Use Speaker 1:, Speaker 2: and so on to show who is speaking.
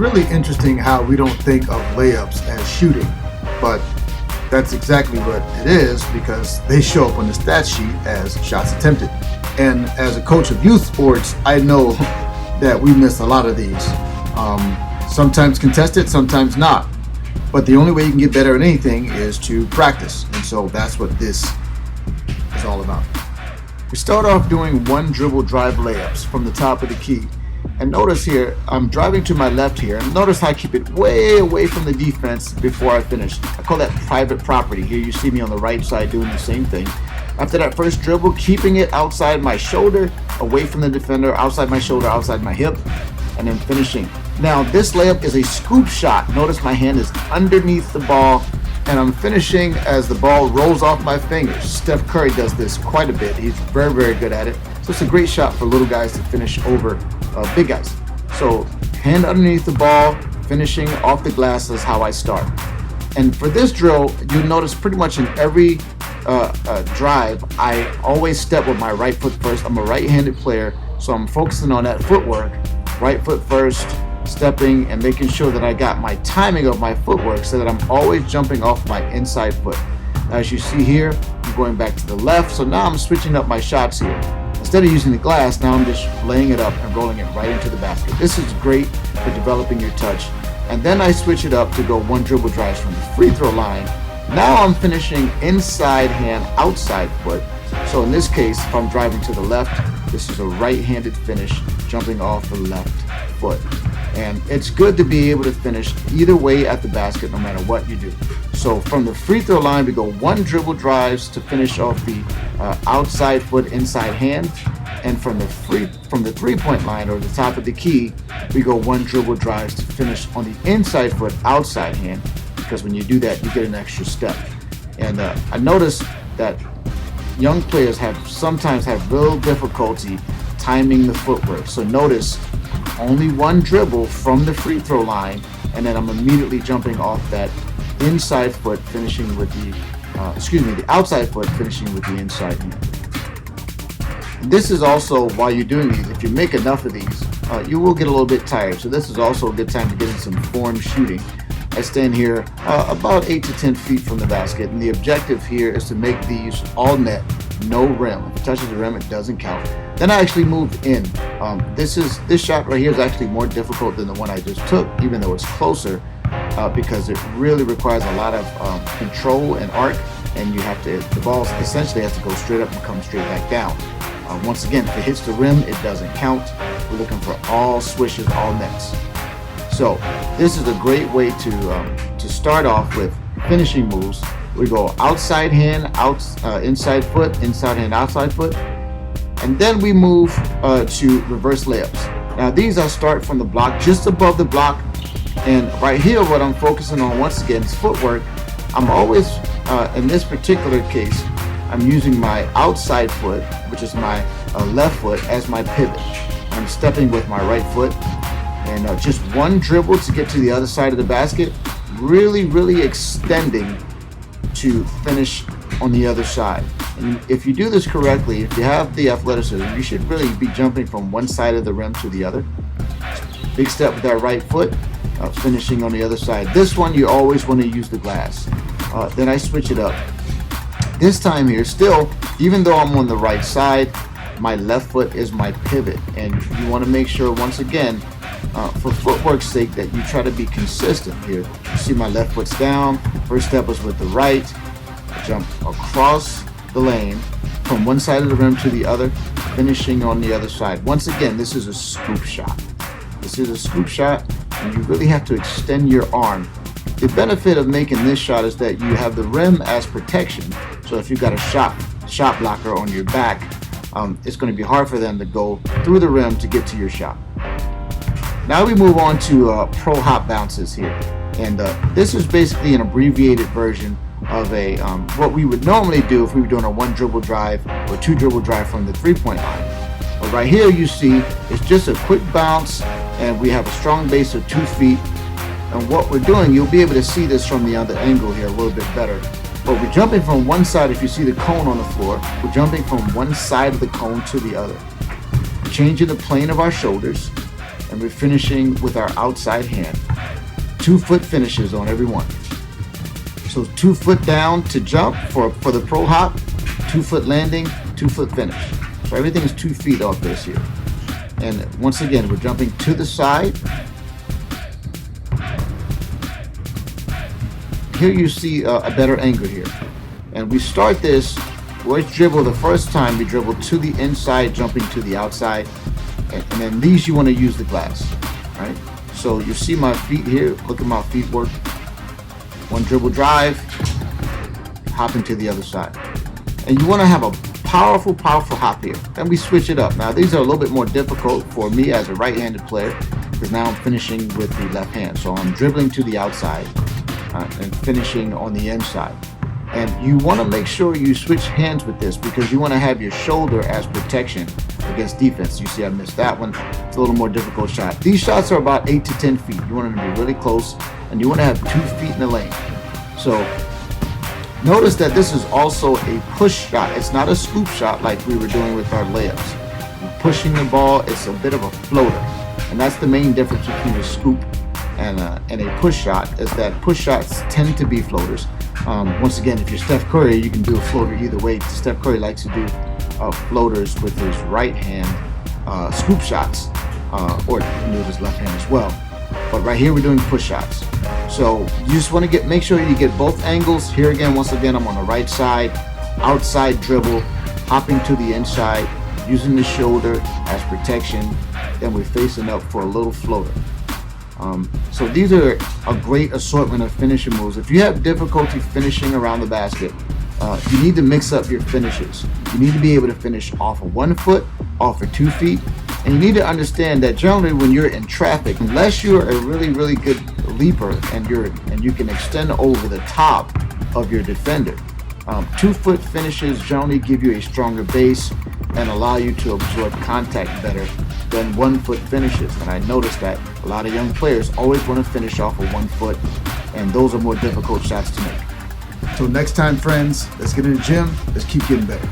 Speaker 1: really interesting how we don't think of layups as shooting, but that's exactly what it is because they show up on the stat sheet as shots attempted. And as a coach of youth sports, I know that we miss a lot of these. Sometimes contested, sometimes not. But the only way you can get better at anything is to practice. And so that's what this is all about. We start off doing one dribble drive layups from the top of the key. And notice here, I'm driving to my left here, and notice how I keep it way away from the defense before I finish. I call that private property. Here you see me on the right side doing the same thing. After that first dribble, keeping it outside my shoulder, away from the defender, outside my shoulder, outside my hip, and then finishing. Now this layup is a scoop shot. Notice my hand is underneath the ball, and I'm finishing as the ball rolls off my fingers. Steph Curry does this quite a bit. He's very, very good at it. So it's a great shot for little guys to finish over big guys. So hand underneath the ball, finishing off the glass is how I start. And for this drill, you'll notice pretty much in every drive, I always step with my right foot first. I'm a right-handed player, so I'm focusing on that footwork. Right foot first, stepping and making sure that I got my timing of my footwork so that I'm always jumping off my inside foot. As you see here, I'm going back to the left, so now I'm switching up my shots here. Instead of using the glass, now I'm just laying it up and rolling it right into the basket. This is great for developing your touch. And then I switch it up to go one dribble drives from the free throw line. Now I'm finishing inside hand, outside foot. So in this case, if I'm driving to the left, this is a right-handed finish, jumping off the left foot. And it's good to be able to finish either way at the basket, no matter what you do. So from the free throw line, we go one dribble drives to finish off the outside foot, inside hand. And from the three-point line or the top of the key, we go one dribble drives to finish on the inside foot, outside hand. Because when you do that, you get an extra step. And I noticed that young players sometimes have real difficulty timing the footwork. So notice only one dribble from the free throw line, and then I'm immediately jumping off that inside foot, finishing with the outside foot, finishing with the inside hand. And this is also, while you're doing these, if you make enough of these, you will get a little bit tired. So this is also a good time to get in some form shooting. I stand here about 8 to 10 feet from the basket, and the objective here is to make these all net, no rim. If it touches the rim, it doesn't count. Then I actually move in. This shot right here is actually more difficult than the one I just took, even though it's closer, because it really requires a lot of control and arc, and the ball essentially has to go straight up and come straight back down. Once again, if it hits the rim, it doesn't count. We're looking for all swishes, all nets. So this is a great way to start off with finishing moves. We go outside hand, inside foot, inside hand, outside foot, and then we move to reverse layups. Now these I start from the block, just above the block, and right here what I'm focusing on once again is footwork. I'm always, in this particular case, I'm using my outside foot, which is my left foot, as my pivot. I'm stepping with my right foot. And just one dribble to get to the other side of the basket, really extending to finish on the other side. And if you do this correctly, if you have the athleticism, you should really be jumping from one side of the rim to the other. Big step with that right foot, finishing on the other side. This one, you always want to use the glass. Then I switch it up. This time here, still, even though I'm on the right side, my left foot is my pivot. And you want to make sure, once again, for footwork's sake, that you try to be consistent here. You see my left foot's down. First step was with the right. I jump across the lane from one side of the rim to the other, finishing on the other side. Once again, this is a scoop shot. This is a scoop shot, and you really have to extend your arm. The benefit of making this shot is that you have the rim as protection. So if you've got a shot blocker on your back, it's going to be hard for them to go through the rim to get to your shot. Now we move on to pro hop bounces here, and this is basically an abbreviated version of what we would normally do if we were doing a one dribble drive or two dribble drive from the three-point line. But right here you see it's just a quick bounce, and we have a strong base of 2 feet. And what we're doing, you'll be able to see this from the other angle here a little bit better. But we're jumping from one side. If you see the cone on the floor, we're jumping from one side of the cone to the other, changing the plane of our shoulders. and we're finishing with our outside hand. 2 foot finishes on every one. So 2 foot down to jump for the pro hop, 2 foot landing, 2 foot finish. So everything is 2 feet off this here. And once again, we're jumping to the side. Here you see a better angle here. And we start this, we dribble the first time, we dribble to the inside, jumping to the outside. And then these you want to use the glass, right? So you see my feet here, look at my feet work. One dribble drive, hopping to the other side. And you want to have a powerful hop here. Then we switch it up. Now these are a little bit more difficult for me as a right-handed player because now I'm finishing with the left hand. So I'm dribbling to the outside and finishing on the inside. And you want to make sure you switch hands with this because you want to have your shoulder as protection against defense. You see I missed that one. It's a little more difficult shot. These shots are about 8 to 10 feet. You want them to be really close and you want to have 2 feet in the lane. So notice that this is also a push shot. It's not a scoop shot like we were doing with our layups. You're pushing the ball, it's a bit of a floater. And that's the main difference between a scoop and a push shot is that push shots tend to be floaters. Once again, if you're Steph Curry, you can do a floater either way. Steph Curry likes to do floaters with his right hand, scoop shots, or you can do with his left hand as well. But right here, we're doing push shots. So you just want to make sure you get both angles. Here again, once again, I'm on the right side, outside dribble, hopping to the inside, using the shoulder as protection. Then we're facing up for a little floater. So these are a great assortment of finishing moves. If you have difficulty finishing around the basket, you need to mix up your finishes. You need to be able to finish off of 1 foot, off of 2 feet, and you need to understand that generally when you're in traffic, unless you're a really good leaper and you can extend over the top of your defender, 2 foot finishes generally give you a stronger base and allow you to absorb contact better than 1 foot finishes. And I noticed that a lot of young players always want to finish off of 1 foot, and those are more difficult shots to make. Till next time, friends, let's get in the gym. Let's keep getting better.